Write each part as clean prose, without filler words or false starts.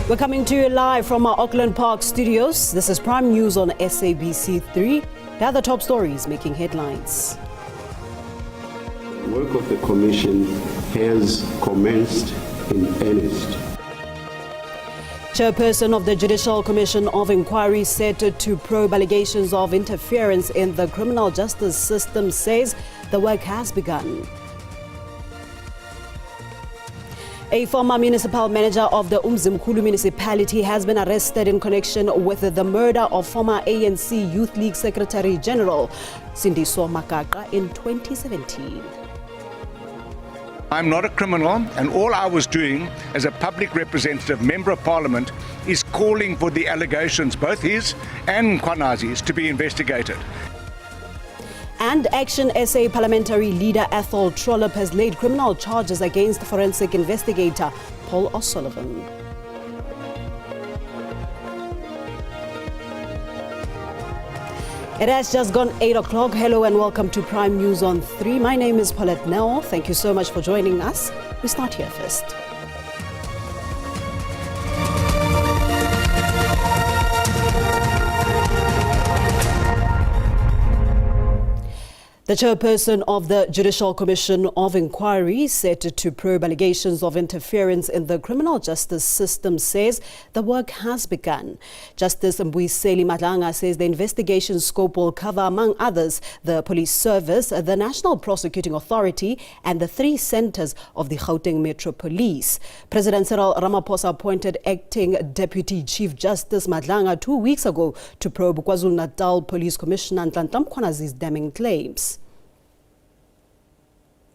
We're coming to you live from our Auckland Park studios. This is Prime News on SABC 3. Here are the top stories making headlines. The work of the Commission has commenced in earnest. Chairperson of the Judicial Commission of Inquiry set to probe allegations of interference in the criminal justice system says the work has begun. A former municipal manager of the Umzimkhulu municipality has been arrested in connection with the murder of former ANC Youth League Secretary General Sindiswa Makaka in 2017. I'm not a criminal, and all I was doing as a public representative, member of parliament, is calling for the allegations, both his and Kwanazi's, to be investigated. And Action SA parliamentary leader Ethel Trollip has laid criminal charges against forensic investigator Paul O'Sullivan. It has just gone 8 o'clock. Hello and welcome to Prime News on 3. My name is Paulette Nell. Thank you so much for joining us. We start here first. The chairperson of the Judicial Commission of Inquiry set to probe allegations of interference in the criminal justice system says the work has begun. Justice Mbuyiseli Madlanga says the investigation scope will cover, among others, the police service, the National Prosecuting Authority and the 3 centers of the Gauteng Metro Police. President Cyril Ramaphosa appointed acting Deputy Chief Justice Madlanga 2 weeks ago to probe KwaZulu-Natal Police Commissioner Nhlanhla Mkhwanazi's damning claims.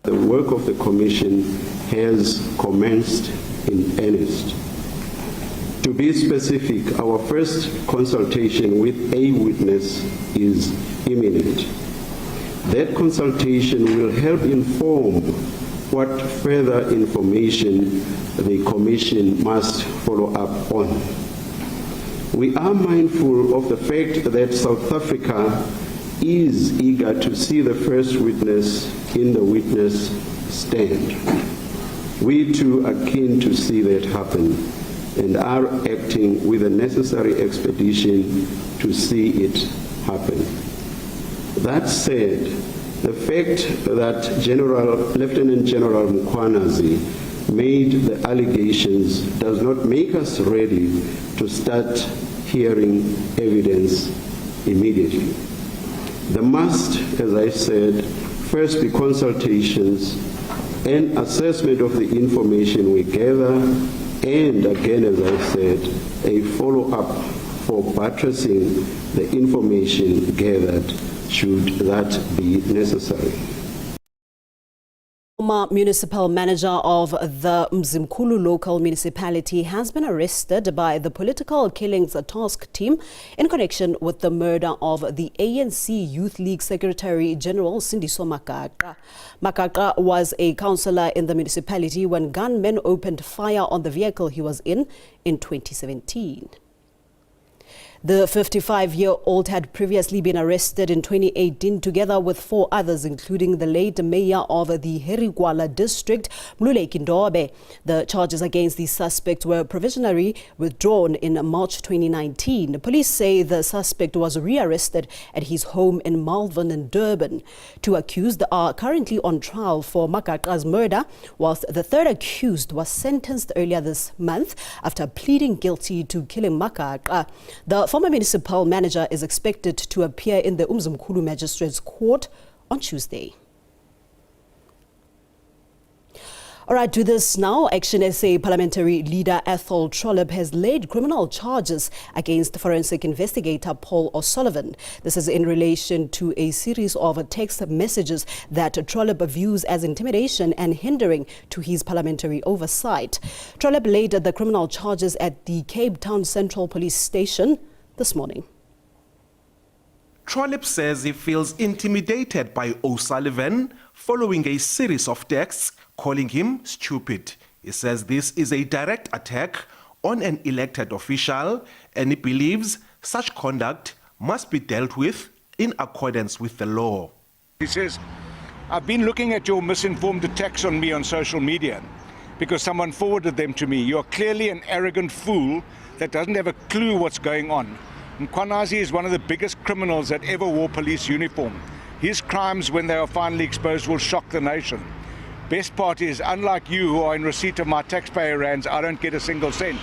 The work of the Commission has commenced in earnest. To be specific, our first consultation with a witness is imminent. That consultation will help inform what further information the Commission must follow up on. We are mindful of the fact that South Africa is eager to see the first witness in the witness stand. We too are keen to see that happen and are acting with the necessary expedition to see it happen. That said, the fact that Lieutenant General Mkhwanazi made the allegations does not make us ready to start hearing evidence immediately. There must, as I said, first be consultations and assessment of the information we gather, and again, as I said, a follow-up for buttressing the information gathered should that be necessary. Former municipal manager of the Umzimkhulu local municipality has been arrested by the political killings task team in connection with the murder of the ANC Youth League Secretary General Sindiswa Makaka. Makaka was a councillor in the municipality when gunmen opened fire on the vehicle he was in 2017. The 55-year-old had previously been arrested in 2018 together with 4 others, including the late mayor of the Herigwala district, Mluleki Ndobe. The charges against the suspect were provisionally withdrawn in March 2019. Police say the suspect was rearrested at his home in Malvern and Durban. 2 accused are currently on trial for Makaka's murder, whilst the 3rd accused was sentenced earlier this month after pleading guilty to killing Makaka. The former municipal manager is expected to appear in the Umzimkhulu Magistrates Court on Tuesday. All right, to this now, Action SA parliamentary leader Ethel Trollip has laid criminal charges against forensic investigator Paul O'Sullivan. This is in relation to a series of text messages that Trollip views as intimidation and hindering to his parliamentary oversight. Trollip laid the criminal charges at the Cape Town Central Police Station this morning. Trollip says he feels intimidated by O'Sullivan following a series of texts calling him stupid. He says this is a direct attack on an elected official and he believes such conduct must be dealt with in accordance with the law. He says, I've been looking at your misinformed attacks on me on social media. because someone forwarded them to me. You're clearly an arrogant fool that doesn't have a clue what's going on. Mkhwanazi is one of the biggest criminals that ever wore police uniform. His crimes, when they are finally exposed, will shock the nation. Best part is, unlike you who are in receipt of my taxpayer rands, I don't get a single cent.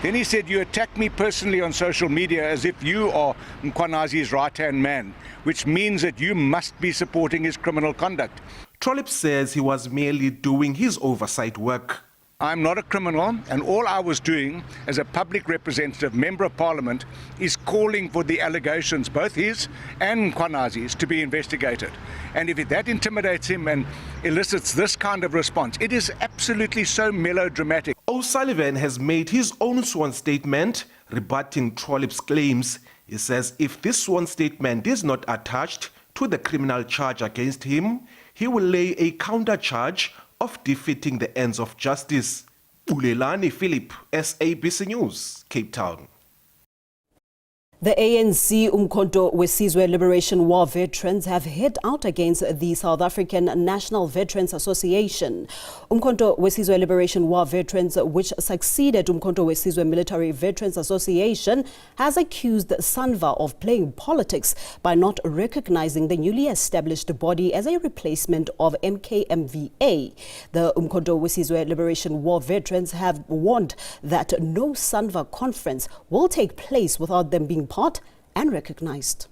Then he said, you attack me personally on social media as if you are Mkhwanazi's right-hand man, which means that you must be supporting his criminal conduct. Trollip says he was merely doing his oversight work. I'm not a criminal, and all I was doing as a public representative, member of parliament, is calling for the allegations, both his and Mkhwanazi's, to be investigated. And if that intimidates him and elicits this kind of response, it is absolutely so melodramatic. O'Sullivan has made his own sworn statement rebutting Trollip's claims. He says if this sworn statement is not attached to the criminal charge against him, he will lay a counter charge of defeating the ends of justice. Bulawani Philip, SABC News, Cape Town. The ANC Umkhonto Wesizwe Liberation War veterans have hit out against the South African National Veterans Association. Umkhonto Wesizwe Liberation War veterans, which succeeded Umkhonto Wesizwe Military Veterans Association, has accused Sanva of playing politics by not recognizing the newly established body as a replacement of MKMVA. The Umkhonto Wesizwe Liberation War veterans have warned that no Sanva conference will take place without them being part and recognized.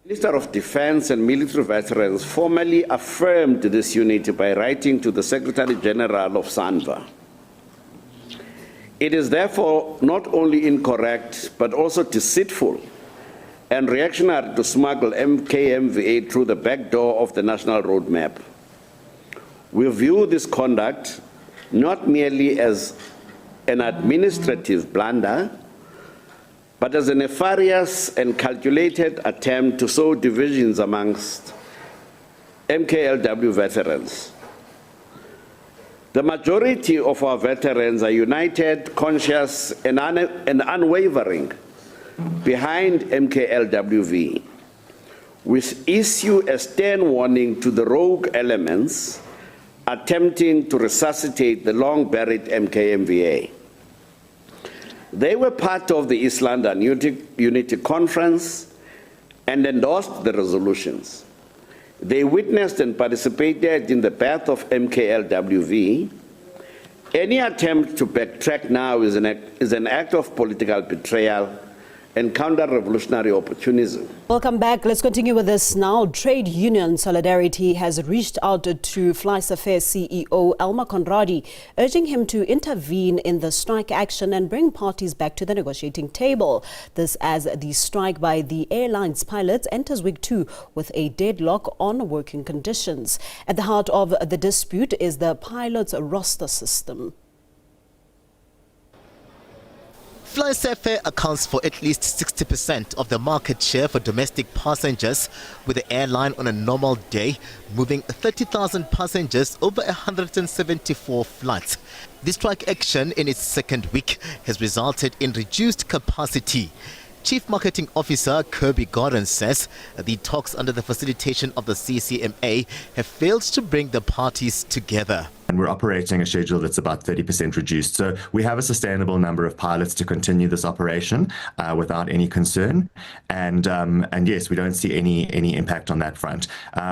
Minister of Defense and Military Veterans formally affirmed this unity by writing to the Secretary General of Sanva. It is therefore not only incorrect but also deceitful and reactionary to smuggle MKMVA through the back door of the national roadmap. We view this conduct not merely as an administrative blunder, but as a nefarious and calculated attempt to sow divisions amongst MKLW veterans. The majority of our veterans are united, conscious, and unwavering behind MKLWV. We issue a stern warning to the rogue elements attempting to resuscitate the long-buried MKMVA. They were part of the East London Unity Conference and endorsed the resolutions. They witnessed and participated in the birth of MKLWV. Any attempt to backtrack now is an act of political betrayal and counter-revolutionary opportunism. Welcome back. Let's continue with this now. Trade Union Solidarity has reached out to FlySafair CEO Elmer Conradi, urging him to intervene in the strike action and bring parties back to the negotiating table. This as the strike by the airline's pilots enters week 2 with a deadlock on working conditions. At the heart of the dispute is the pilots' roster system. FlySafair accounts for at least 60% of the market share for domestic passengers, with the airline on a normal day moving 30,000 passengers over 174 flights. The strike action in its second week has resulted in reduced capacity. Chief Marketing Officer Kirby Gordon says the talks under the facilitation of the CCMA have failed to bring the parties together. And we're operating a schedule that's about 30% reduced. So we have a sustainable number of pilots to continue this operation without any concern. And yes, we don't see any impact on that front.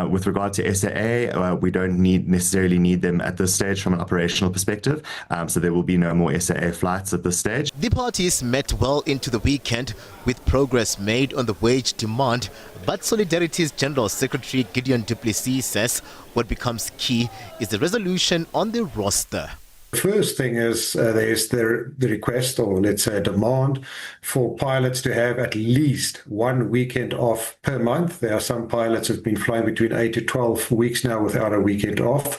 With regard to SAA, we don't necessarily need them at this stage from an operational perspective. So there will be no more SAA flights at this stage. The parties met well into the weekend with progress made on the wage demand. But Solidarity's General Secretary Gideon du Plessis says what becomes key is the resolution on the roster. The first thing is there's the request, or let's say a demand, for pilots to have at least 1 weekend off per month. There are some pilots who've been flying between 8 to 12 weeks now without a weekend off.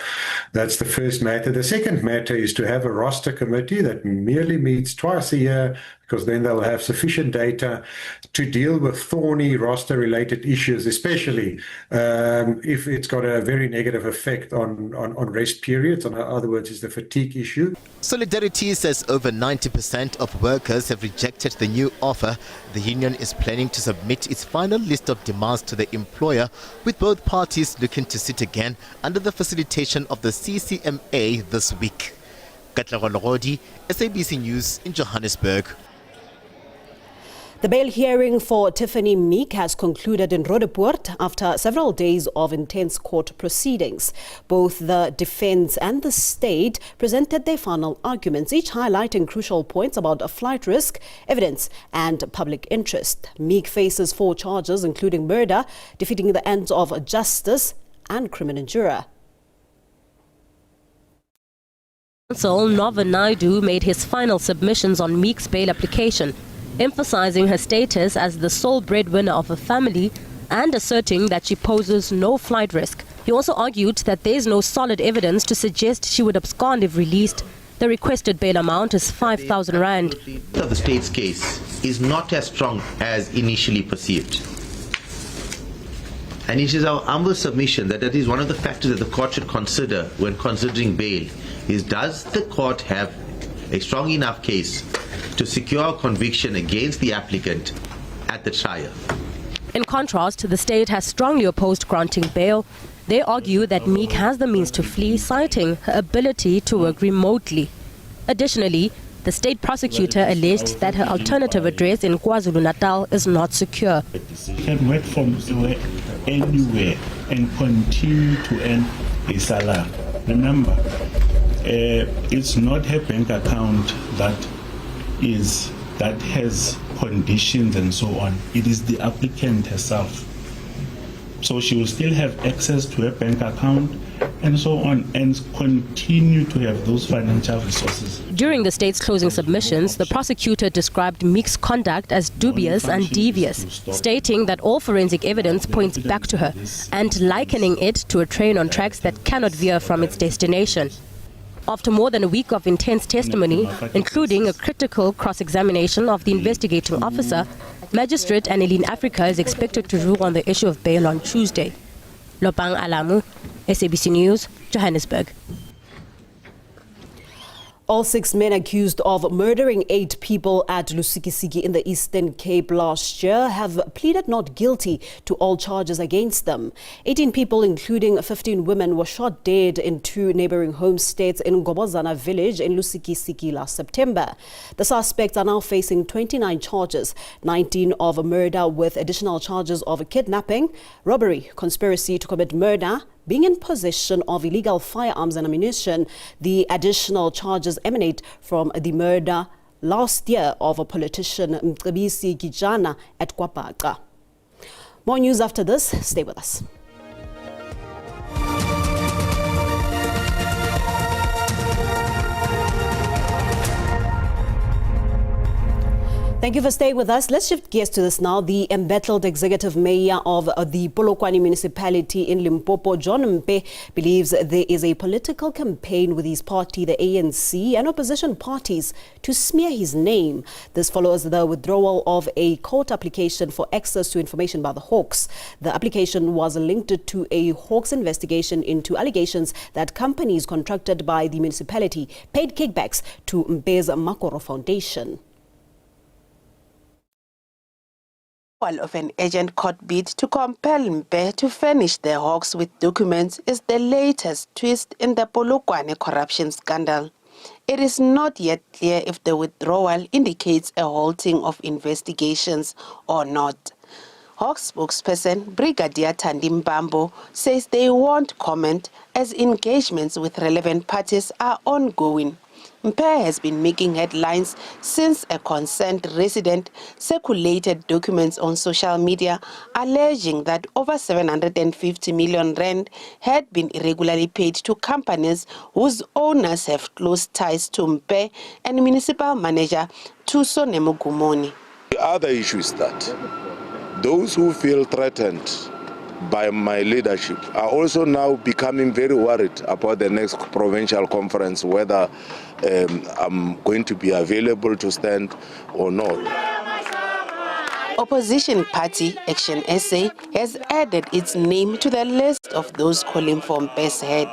That's the first matter. The second matter is to have a roster committee that merely meets twice a year, because then they'll have sufficient data to deal with thorny roster-related issues, especially if it's got a very negative effect on rest periods. In other words, is the fatigue issue. Solidarity says over 90% of workers have rejected the new offer. The union is planning to submit its final list of demands to the employer, with both parties looking to sit again under the facilitation of the CCMA this week. Katlego Logodi, SABC News in Johannesburg. The bail hearing for Tiffany Meek has concluded in Roodepoort after several days of intense court proceedings. Both the defense and the state presented their final arguments, each highlighting crucial points about a flight risk, evidence and public interest. Meek faces 4 charges, including murder, defeating the ends of justice and criminal injury. Counsel Nova Naidu made his final submissions on Meek's bail application, emphasizing her status as the sole breadwinner of a family and asserting that she poses no flight risk. He also argued that there is no solid evidence to suggest she would abscond if released. The requested bail amount is 5,000 rand. The state's case is not as strong as initially perceived. And it is our humble submission that is one of the factors that the court should consider when considering bail, is does the court have a strong enough case to secure conviction against the applicant at the trial. In contrast, the state has strongly opposed granting bail. They argue that Meek has the means to flee, citing her ability to work remotely. Additionally, the state prosecutor alleged that her alternative address in KwaZulu-Natal is not secure. She can work from anywhere and continue to earn a salary. Remember, it's not her bank account that has conditions and so on. It is the applicant herself. So she will still have access to her bank account and so on, and continue to have those financial resources. During the state's closing submissions, the prosecutor described Meek's conduct as dubious and devious, stating that all forensic evidence points back to her and likening it to a train on tracks that cannot veer from its destination. After more than a week of intense testimony, including a critical cross-examination of the investigating officer, Magistrate Annelien Africa is expected to rule on the issue of bail on Tuesday. Lopang Alamu, SABC News, Johannesburg. All 6 men accused of murdering 8 people at Lusikisiki in the Eastern Cape last year have pleaded not guilty to all charges against them. 18 people, including 15 women, were shot dead in 2 neighboring homesteads in Ngobozana village in Lusikisiki last September. The suspects are now facing 29 charges, 19 of murder with additional charges of kidnapping, robbery, conspiracy to commit murder, being in possession of illegal firearms and ammunition. The additional charges emanate from the murder last year of a politician, Mcebisi Gijana, at Kwapaqa. More news after this. Stay with us. Thank you for staying with us. Let's shift gears to this now. The embattled executive mayor of the Bulawani municipality in Limpopo, John Mpe, believes there is a political campaign with his party, the ANC, and opposition parties to smear his name. This follows the withdrawal of a court application for access to information by the Hawks. The application was linked to a Hawks investigation into allegations that companies contracted by the municipality paid kickbacks to Mpe's Makoro Foundation. Of an urgent court bid to compel Mpe to furnish the Hawks with documents is the latest twist in the Bulawani corruption scandal. It is not yet clear if the withdrawal indicates a halting of investigations or not. Hawks spokesperson Brigadier Thandi Mbambo says they won't comment as engagements with relevant parties are ongoing. Mpe has been making headlines since a concerned resident circulated documents on social media alleging that over 750 million rand had been irregularly paid to companies whose owners have close ties to Mpe and municipal manager Thuso Nemugumoni. The other issue is that those who feel threatened by my leadership are also now becoming very worried about the next provincial conference, whether I'm going to be available to stand or not. Opposition party Action SA has added its name to the list of those calling for Mpe's head.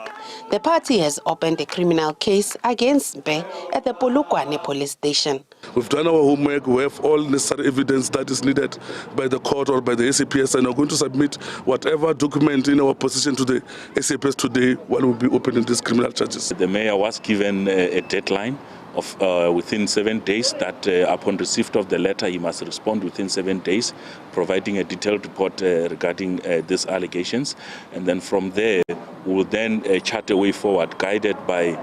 The party has opened a criminal case against Mpe at the Bulawani police station. We've done our homework. We have all necessary evidence that is needed by the court or by the SAPS, and are going to submit whatever document in our position to the SAPS today while we'll be opening these criminal charges. The mayor was given a deadline of within 7 days that upon receipt of the letter he must respond within 7 days, providing a detailed report regarding these allegations, and then from there we'll then chart a way forward guided by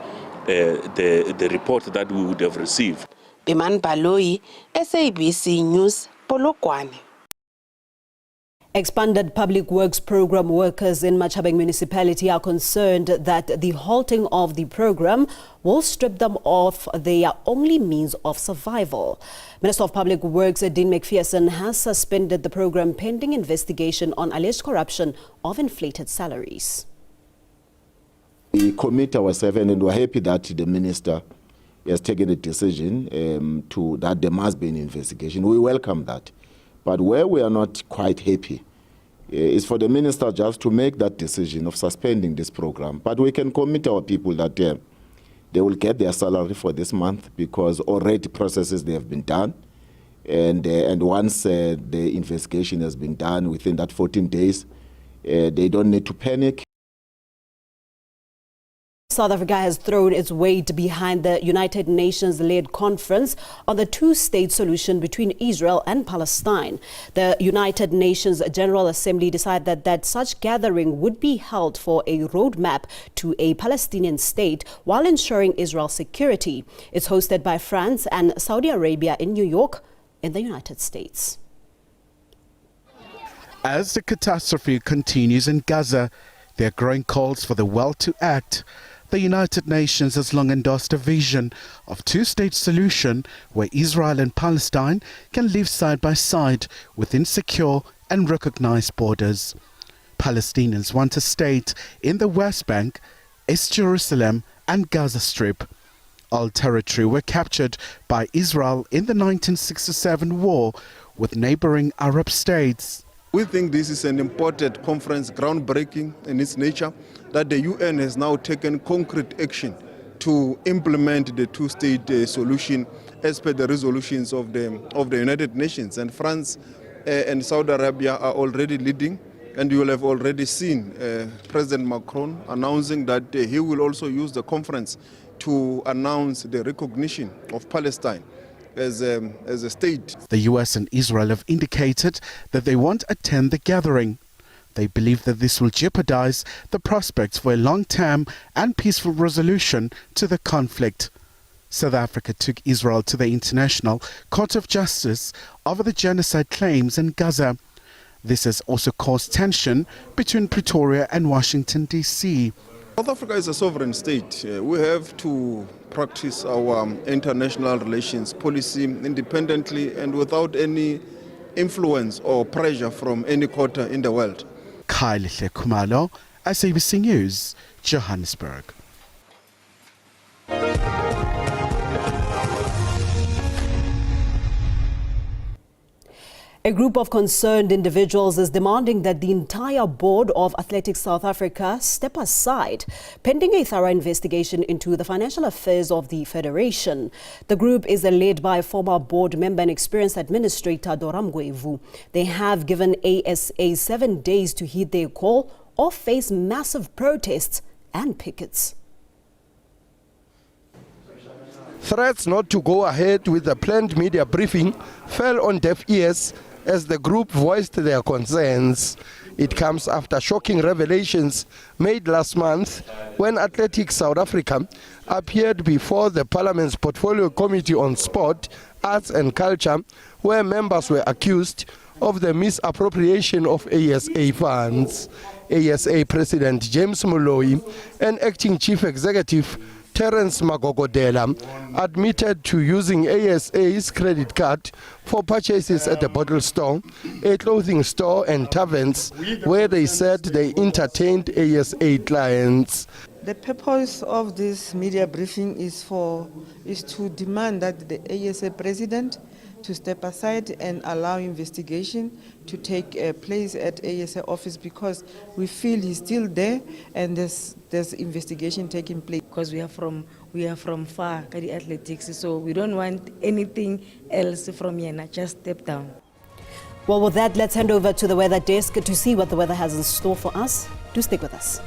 the report that we would have received. Biman Baloi, SABC News, Bulawani. Expanded Public Works Program workers in Machabeng Municipality are concerned that the halting of the program will strip them of their only means of survival. Minister of Public Works Dean McPherson has suspended the program pending investigation on alleged corruption of inflated salaries. We commit ourselves, and we're happy that the minister has taken a decision that there must be an investigation. We welcome that. But where we are not quite happy is for the minister just to make that decision of suspending this program. But we can commit our people that they will get their salary for this month because already processes they have been done. And once the investigation has been done within that 14 days, they don't need to panic. South Africa has thrown its weight behind the United Nations-led conference on the two-state solution between Israel and Palestine. The United Nations General Assembly decided that such gathering would be held for a roadmap to a Palestinian state while ensuring Israel's security. It's hosted by France and Saudi Arabia in New York, in the United States. As the catastrophe continues in Gaza, there are growing calls for the world to act. The United Nations has long endorsed a vision of two-state solution where Israel and Palestine can live side by side within secure and recognized borders. Palestinians want a state in the West Bank, East Jerusalem and Gaza Strip. All territory were captured by Israel in the 1967 war with neighboring Arab states. We think this is an important conference, groundbreaking in its nature, that the UN has now taken concrete action to implement the two-state solution as per the resolutions of the United Nations. And France and Saudi Arabia are already leading, and you will have already seen President Macron announcing that he will also use the conference to announce the recognition of Palestine as a state. The US and Israel have indicated that they won't attend the gathering. They believe that this will jeopardize the prospects for a long-term and peaceful resolution to the conflict. South Africa took Israel to the International Court of Justice over the genocide claims in Gaza. This has also caused tension between Pretoria and Washington, D.C. South Africa is a sovereign state. We have to practice our international relations policy independently and without any influence or pressure from any quarter in the world. Kylie Khumalo, SABC News, Johannesburg. A group of concerned individuals is demanding that the entire board of Athletics South Africa step aside, pending a thorough investigation into the financial affairs of the federation. The group is led by former board member and experienced administrator Doram Gwevu. They have given ASA 7 days to heed their call or face massive protests and pickets. Threats not to go ahead with the planned media briefing fell on deaf ears as the group voiced their concerns. It comes after shocking revelations made last month when Athletics South Africa appeared before the Parliament's Portfolio Committee on Sport, Arts and Culture, where members were accused of the misappropriation of ASA funds. ASA President James Moloi and Acting Chief Executive Terence Magogodela, admitted to using ASA's credit card for purchases at a bottle store, a clothing store and taverns, where they said they entertained ASA clients. The purpose of this media briefing is to demand that the ASA president to step aside and allow investigation to take place at ASA office, because we feel he's still there and there's investigation taking place. Because we are from far, Kadi Athletics, so we don't want anything else from Yena. Just step down. Well, with that, let's hand over to the weather desk to see what the weather has in store for us. Do stick with us.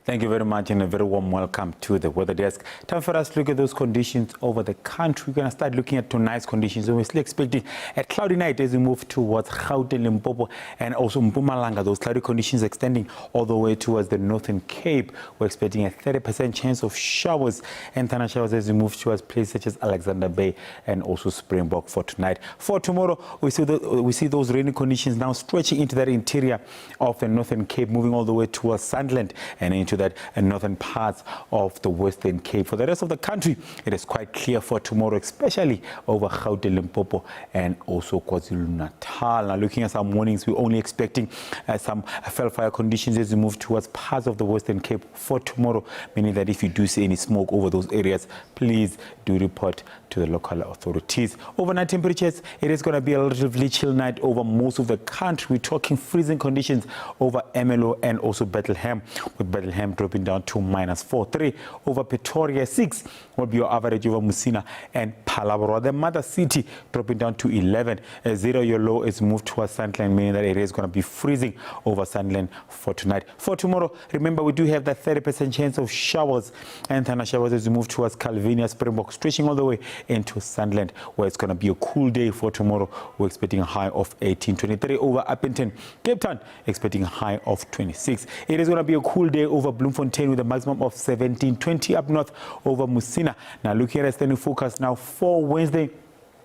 Thank you very much and a very warm welcome to the weather desk. Time for us to look at those conditions over the country. We're going to start looking at tonight's conditions. So we're still expecting a cloudy night as we move towards Gauteng, Limpopo, and also Mpumalanga. Those cloudy conditions extending all the way towards the Northern Cape. We're expecting a 30% chance of showers and thunderstorms showers as we move towards places such as Alexander Bay and also Springbok for tonight. For tomorrow, we see those rainy conditions now stretching into that interior of the Northern Cape, moving all the way towards Sunderland and into that northern parts of the Western Cape. For the rest of the country, it is quite clear for tomorrow, especially over Gauteng, Limpopo, and also KwaZulu-Natal. Now, looking at some mornings, we're only expecting some fire conditions as we move towards parts of the Western Cape for tomorrow, meaning that if you do see any smoke over those areas, please do report to the local authorities. Overnight temperatures, it is going to be a relatively chill night over most of the country. We're talking freezing conditions over Ermelo and also Bethlehem, with Bethlehem dropping down to -4. Over Pretoria, 6 will be your average over Musina and Palabra. The mother city dropping down to 11. 0 your low is moved towards Sunderland, meaning that it is going to be freezing over Sunderland for tonight. For tomorrow, remember we do have that 30% chance of showers and thunder showers as we move towards Calvinia, Springbok, stretching all the way into Sunderland, where it's going to be a cool day for tomorrow. We're expecting a high of 18. 23 over Appington. Cape Town expecting a high of 26. It is going to be a cool day over Bloemfontein with a maximum of 17. 20 up north over Musina. Now looking at a standing focus now for Wednesday,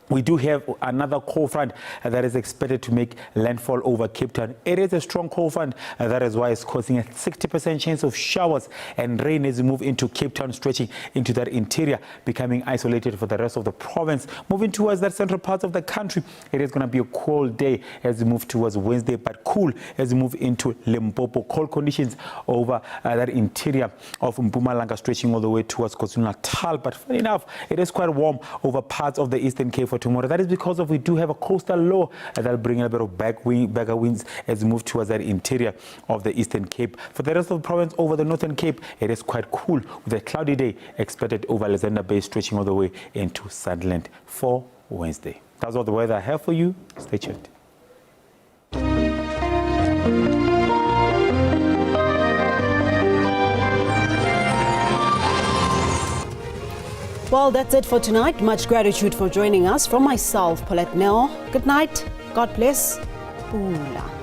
we do have another cold front that is expected to make landfall over Cape Town. It is a strong cold front, that is why it's causing a 60% chance of showers and rain as we move into Cape Town, stretching into that interior, becoming isolated for the rest of the province. Moving towards that central parts of the country, it is going to be a cold day as we move towards Wednesday, but cool as we move into Limpopo. Cold conditions over that interior of Mpumalanga, stretching all the way towards KwaZulu-Natal. But funny enough, it is quite warm over parts of the Eastern Cape for tomorrow. That is because we do have a coastal low that will bring a bit of bagger winds as we move towards that interior of the Eastern Cape. For the rest of the province over the Northern Cape, it is quite cool with a cloudy day expected over Alexander Bay, stretching all the way into Sunderland for Wednesday. That's all the weather I have for you. Stay tuned. Well, that's it for tonight. Much gratitude for joining us. From myself, Paulette Nell, good night. God bless. Pula.